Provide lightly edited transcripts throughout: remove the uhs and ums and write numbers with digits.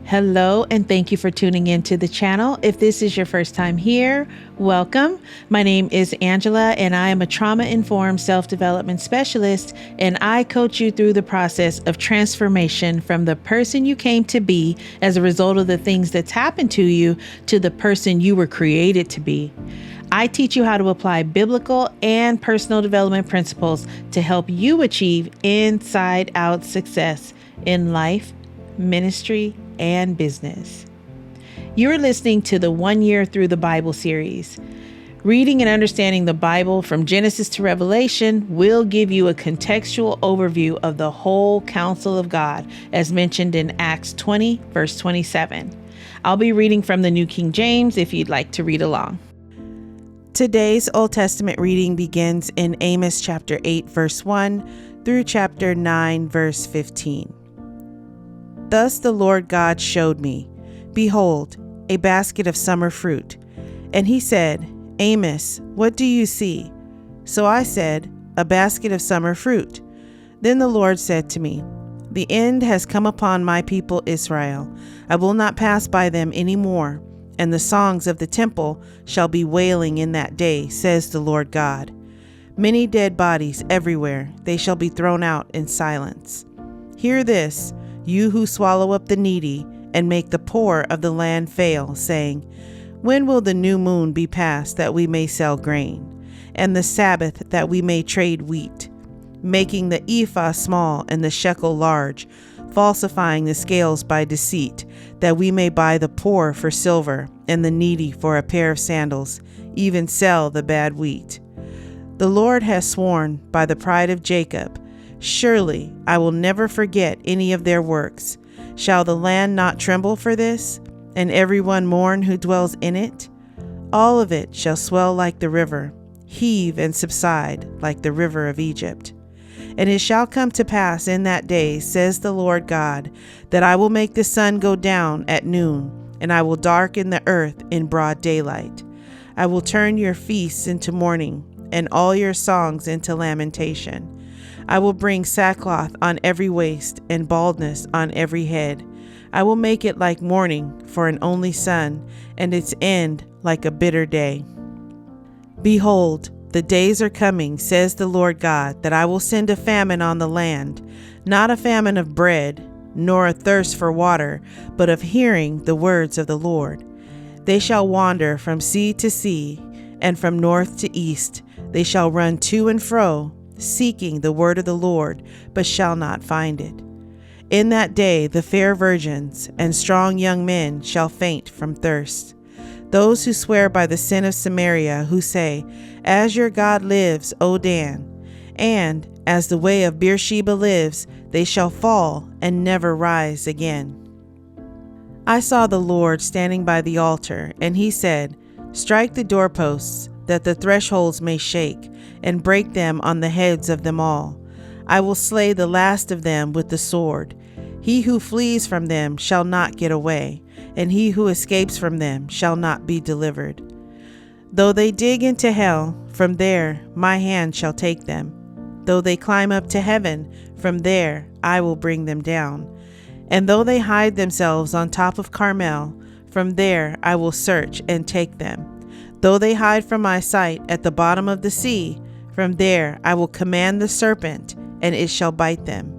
Hello, and thank you for tuning into the channel. If this is your first time here, welcome. My name is Angela, and I am a trauma-informed self-development specialist, and I coach you through the process of transformation from the person you came to be as a result of the things that's happened to you to the person you were created to be. I teach you how to apply biblical and personal development principles to help you achieve inside-out success in life, ministry, and business. You're listening to the 1 Year Through the Bible series. Reading and understanding the Bible from Genesis to Revelation will give you a contextual overview of the whole counsel of God, as mentioned in Acts 20, verse 27. I'll be reading from the New King James if you'd like to read along. Today's Old Testament reading begins in Amos chapter 8, verse 1 through chapter 9, verse 15. Thus the Lord God showed me, behold, a basket of summer fruit. And he said, Amos, what do you see? So I said, a basket of summer fruit. Then the Lord said to me, the end has come upon my people Israel. I will not pass by them any more, and the songs of the temple shall be wailing in that day, says the Lord God. Many dead bodies everywhere, they shall be thrown out in silence. Hear this, you who swallow up the needy and make the poor of the land fail, saying, when will the new moon be passed that we may sell grain, and the Sabbath that we may trade wheat, making the ephah small and the shekel large, falsifying the scales by deceit, that we may buy the poor for silver and the needy for a pair of sandals, even sell the bad wheat. The Lord has sworn by the pride of Jacob, surely I will never forget any of their works. Shall the land not tremble for this, and everyone mourn who dwells in it? All of it shall swell like the river, heave and subside like the river of Egypt. And it shall come to pass in that day, says the Lord God, that I will make the sun go down at noon, and I will darken the earth in broad daylight. I will turn your feasts into mourning, and all your songs into lamentation. I will bring sackcloth on every waist and baldness on every head. I will make it like mourning for an only son, and its end like a bitter day. Behold, the days are coming, says the Lord God, that I will send a famine on the land, not a famine of bread, nor a thirst for water, but of hearing the words of the Lord. They shall wander from sea to sea, and from north to east. They shall run to and fro, seeking the word of the Lord, but shall not find it. In that day the fair virgins and strong young men shall faint from thirst. Those who swear by the sin of Samaria, who say, as your God lives, O Dan, and as the way of Beersheba lives, they shall fall and never rise again. I saw the Lord standing by the altar, and he said, strike the doorposts, that the thresholds may shake, and break them on the heads of them all. I will slay the last of them with the sword. He who flees from them shall not get away, and he who escapes from them shall not be delivered. Though they dig into hell, from there my hand shall take them. Though they climb up to heaven, from there I will bring them down. And though they hide themselves on top of Carmel, from there I will search and take them. Though they hide from my sight at the bottom of the sea, from there I will command the serpent, and it shall bite them.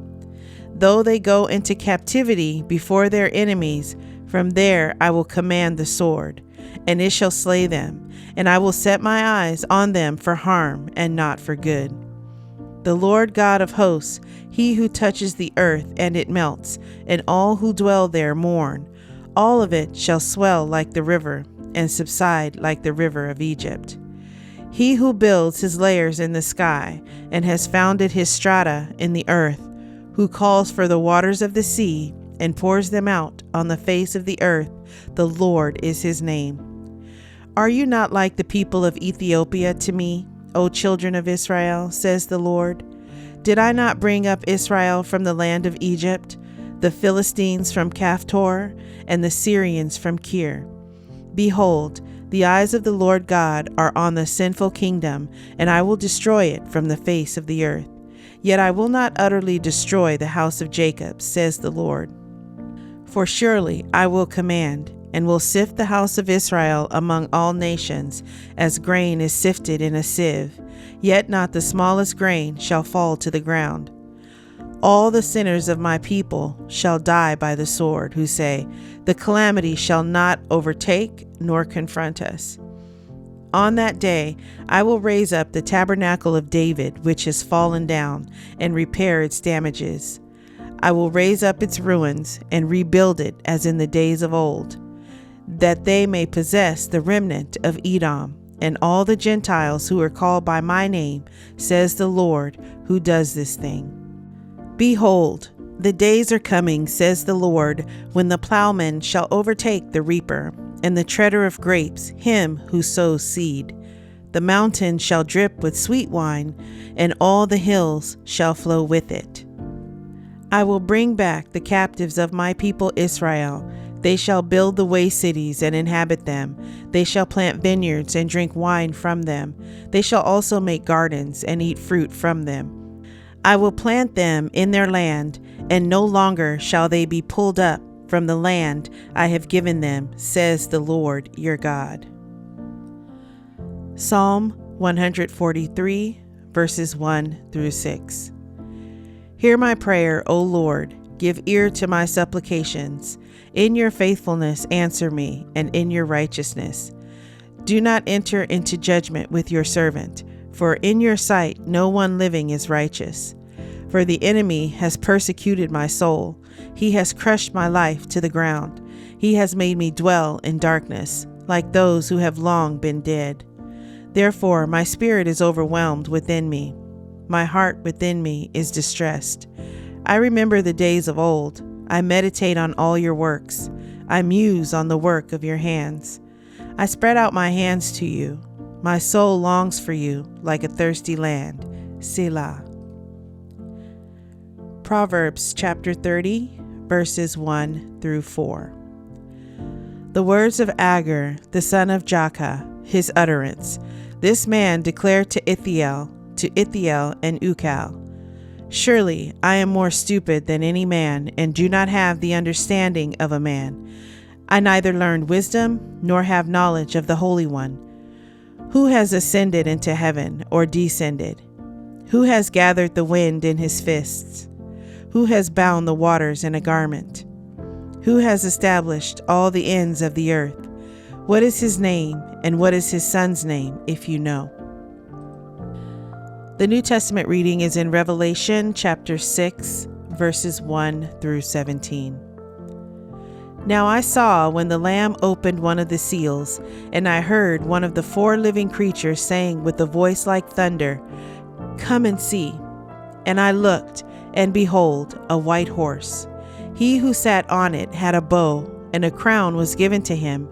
Though they go into captivity before their enemies, from there I will command the sword, and it shall slay them, and I will set my eyes on them for harm and not for good. The Lord God of hosts, he who touches the earth and it melts, and all who dwell there mourn. All of it shall swell like the river, and subside like the river of Egypt. He who builds his layers in the sky, and has founded his strata in the earth, who calls for the waters of the sea, and pours them out on the face of the earth, the Lord is his name. Are you not like the people of Ethiopia to me, O children of Israel, says the Lord? Did I not bring up Israel from the land of Egypt, the Philistines from Caphtor, and the Syrians from Kir? Behold, the eyes of the Lord God are on the sinful kingdom, and I will destroy it from the face of the earth. Yet I will not utterly destroy the house of Jacob, says the Lord. For surely I will command, and will sift the house of Israel among all nations, as grain is sifted in a sieve, yet not the smallest grain shall fall to the ground. All the sinners of my people shall die by the sword, who say, the calamity shall not overtake nor confront us. On that day I will raise up the tabernacle of David, which has fallen down, and repair its damages. I will raise up its ruins and rebuild it as in the days of old, that they may possess the remnant of Edom and all the Gentiles who are called by my name, says the Lord, who does this thing. Behold, the days are coming, says the Lord, when the plowman shall overtake the reaper, and the treader of grapes him who sows seed. The mountains shall drip with sweet wine, and all the hills shall flow with it. I will bring back the captives of my people Israel. They shall build the waste cities and inhabit them. They shall plant vineyards and drink wine from them. They shall also make gardens and eat fruit from them. I will plant them in their land, and no longer shall they be pulled up from the land I have given them, says the Lord your God. Psalm 143, verses 1 through 6. Hear my prayer, O Lord. Give ear to my supplications. In your faithfulness answer me, and in your righteousness. Do not enter into judgment with your servant, for in your sight no one living is righteous. For the enemy has persecuted my soul. He has crushed my life to the ground. He has made me dwell in darkness, like those who have long been dead. Therefore my spirit is overwhelmed within me. My heart within me is distressed. I remember the days of old. I meditate on all your works. I muse on the work of your hands. I spread out my hands to you. My soul longs for you like a thirsty land. Selah. Proverbs chapter 30, verses 1 through 4. The words of Agur, the son of Jakeh, his utterance. This man declared to Ithiel and Ukal, surely I am more stupid than any man, and do not have the understanding of a man. I neither learned wisdom, nor have knowledge of the Holy One. Who has ascended into heaven, or descended? Who has gathered the wind in his fists? Who has bound the waters in a garment? Who has established all the ends of the earth? What is his name, and what is his son's name, if you know? The New Testament reading is in Revelation chapter 6, verses 1 through 17. Now I saw when the Lamb opened one of the seals, and I heard one of the four living creatures saying with a voice like thunder, Come and see. And I looked, and behold, a white horse. He who sat on it had a bow, and a crown was given to him,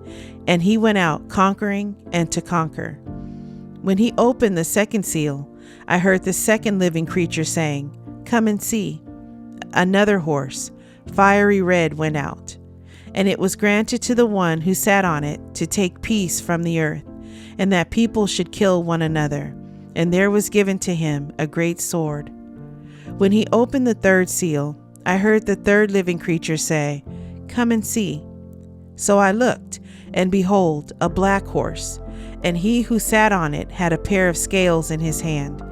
and he went out conquering and to conquer. When he opened the second seal, I heard the second living creature saying, Come and see. Another horse, fiery red, went out, and it was granted to the one who sat on it to take peace from the earth, and that people should kill one another. And there was given to him a great sword. When he opened the third seal, I heard the third living creature say, Come and see. So I looked, and behold, a black horse, and he who sat on it had a pair of scales in his hand.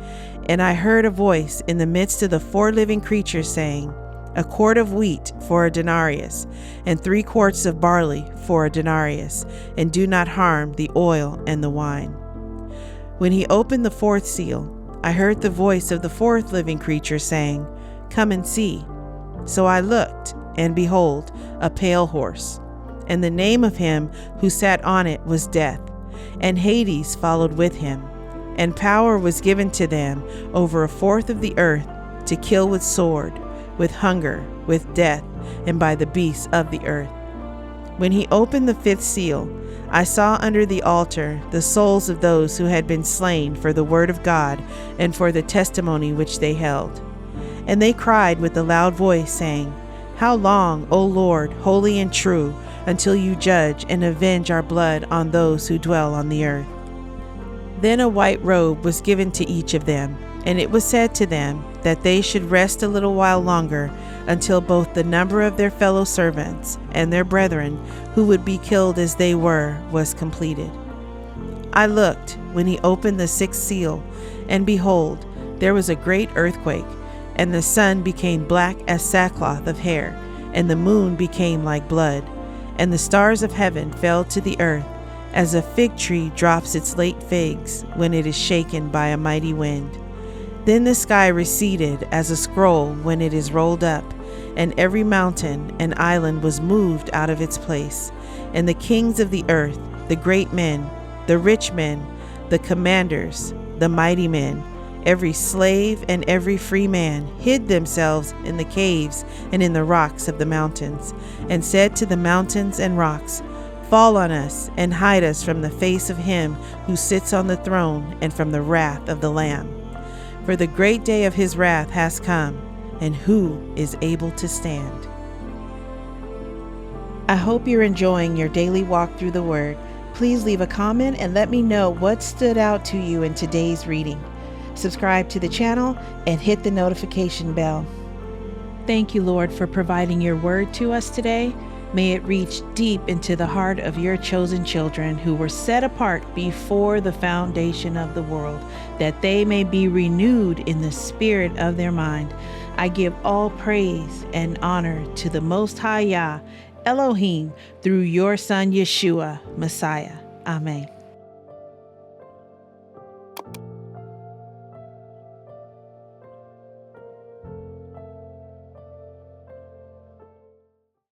And I heard a voice in the midst of the four living creatures saying, A quart of wheat for a denarius, and 3 quarts of barley for a denarius, and do not harm the oil and the wine. When he opened the fourth seal, I heard the voice of the fourth living creature saying, Come and see. So I looked, and behold, a pale horse. And the name of him who sat on it was Death, and Hades followed with him. And power was given to them over a fourth of the earth to kill with sword, with hunger, with death, and by the beasts of the earth. When he opened the fifth seal, I saw under the altar the souls of those who had been slain for the word of God and for the testimony which they held. And they cried with a loud voice, saying, How long, O Lord, holy and true, until you judge and avenge our blood on those who dwell on the earth? Then a white robe was given to each of them, And it was said to them that they should rest a little while longer until both the number of their fellow servants and their brethren who would be killed as they were was completed. I looked when he opened the sixth seal, and behold, there was a great earthquake, and the sun became black as sackcloth of hair, and the moon became like blood, and the stars of heaven fell to the earth, as a fig tree drops its late figs when it is shaken by a mighty wind. Then the sky receded as a scroll when it is rolled up, and every mountain and island was moved out of its place. And the kings of the earth, the great men, the rich men, the commanders, the mighty men, every slave and every free man hid themselves in the caves and in the rocks of the mountains, and said to the mountains and rocks, "Fall on us and hide us from the face of him who sits on the throne and from the wrath of the Lamb. For the great day of his wrath has come, and who is able to stand?" I hope you're enjoying your daily walk through the Word. Please leave a comment and let me know what stood out to you in today's reading. Subscribe to the channel and hit the notification bell. Thank you, Lord, for providing your word to us today. May it reach deep into the heart of your chosen children who were set apart before the foundation of the world, that they may be renewed in the spirit of their mind. I give all praise and honor to the Most High Yah, Elohim, through your Son Yeshua, Messiah. Amen.